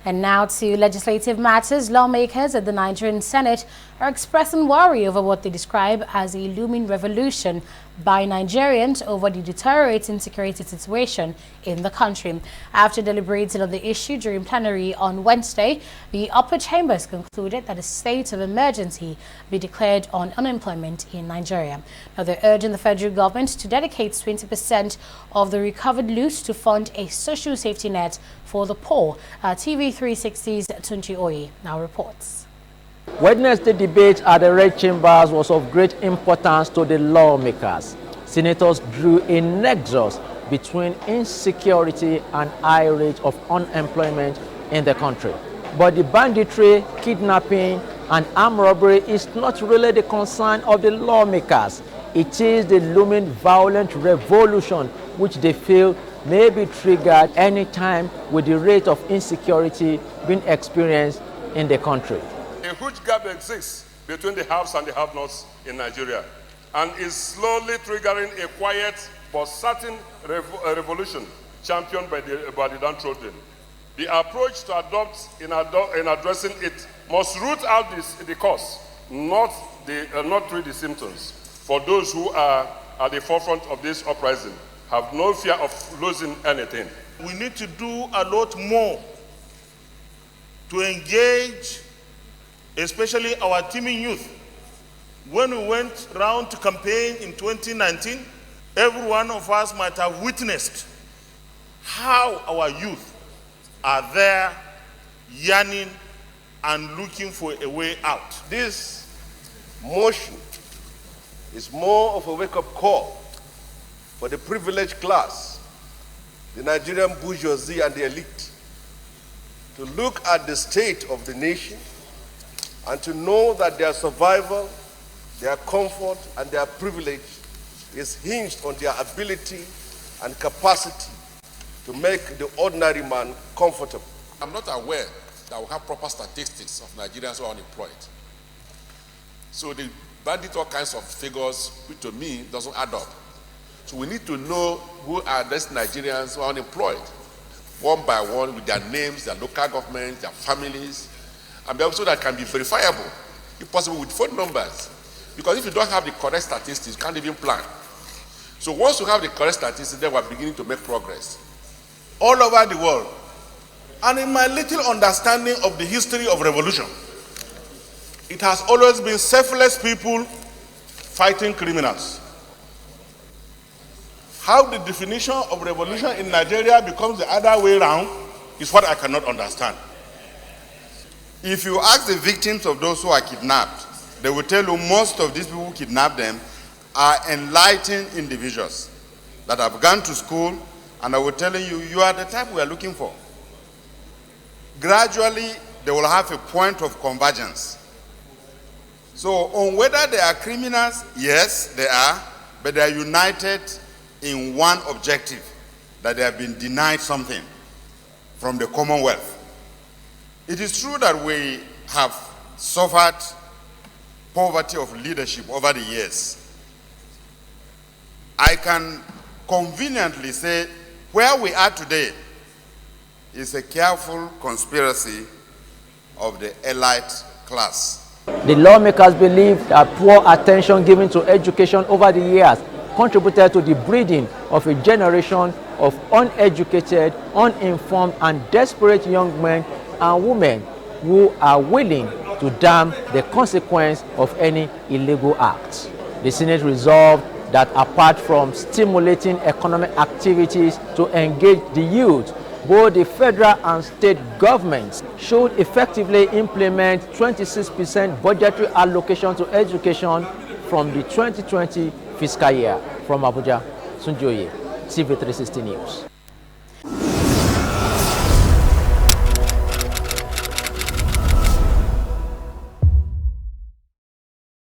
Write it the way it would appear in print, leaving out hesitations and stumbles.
And now to legislative matters. Lawmakers at the Nigerian Senate are expressing worry over what they describe as a looming revolution by Nigerians over the deteriorating security situation in the country. After deliberating on the issue during plenary on Wednesday, the upper chambers concluded that a state of emergency be declared on unemployment in Nigeria. Now, they're urging the federal government to dedicate 20% of the recovered loot to fund a social safety net for the poor. TV360's Tunji Oye now reports. Wednesday debate at the Red Chambers was of great importance to the lawmakers. Senators drew a nexus between insecurity and high rate of unemployment in the country. But the banditry, kidnapping, and armed robbery is not really the concern of the lawmakers. It is the looming violent revolution which they feel may be triggered anytime with the rate of insecurity being experienced in the country. A huge gap exists between the haves and the have-nots in Nigeria and is slowly triggering a quiet but certain revolution championed by the downtrodden. The approach to adopt in addressing it must root out the cause, not treat the symptoms. For those who are at the forefront of this uprising have no fear of losing anything. We need to do a lot more to engage especially our teeming youth. When we went round to campaign in 2019, every one of us might have witnessed how our youth are there yearning and looking for a way out. This motion is more of a wake-up call for the privileged class, the Nigerian bourgeoisie and the elite, to look at the state of the nation and to know that their survival, their comfort, and their privilege is hinged on their ability and capacity to make the ordinary man comfortable. I'm not aware that we have proper statistics of Nigerians who are unemployed. So they bandit all kinds of figures, which to me doesn't add up. So we need to know who are these Nigerians who are unemployed, one by one, with their names, their local governments, their families, and also that can be verifiable, if possible, with phone numbers. Because if you don't have the correct statistics, you can't even plan. So once you have the correct statistics, then we're beginning to make progress. All over the world, and in my little understanding of the history of revolution, it has always been selfless people fighting criminals. How the definition of revolution in Nigeria becomes the other way around is what I cannot understand. If you ask the victims of those who are kidnapped, they will tell you most of these people who kidnap them are enlightened individuals that have gone to school, and I will tell you, you are the type we are looking for. Gradually, they will have a point of convergence. So on whether they are criminals, yes, they are, but they are united in one objective, that they have been denied something from the Commonwealth. It is true that we have suffered poverty of leadership over the years. I can conveniently say where we are today is a careful conspiracy of the elite class. The lawmakers believe that poor attention given to education over the years contributed to the breeding of a generation of uneducated, uninformed, and desperate young men and women who are willing to damn the consequence of any illegal act. The Senate resolved that apart from stimulating economic activities to engage the youth, both the federal and state governments should effectively implement 26% budgetary allocation to education from the 2020 fiscal year. From Abuja, Tunji Oye, TV360 News.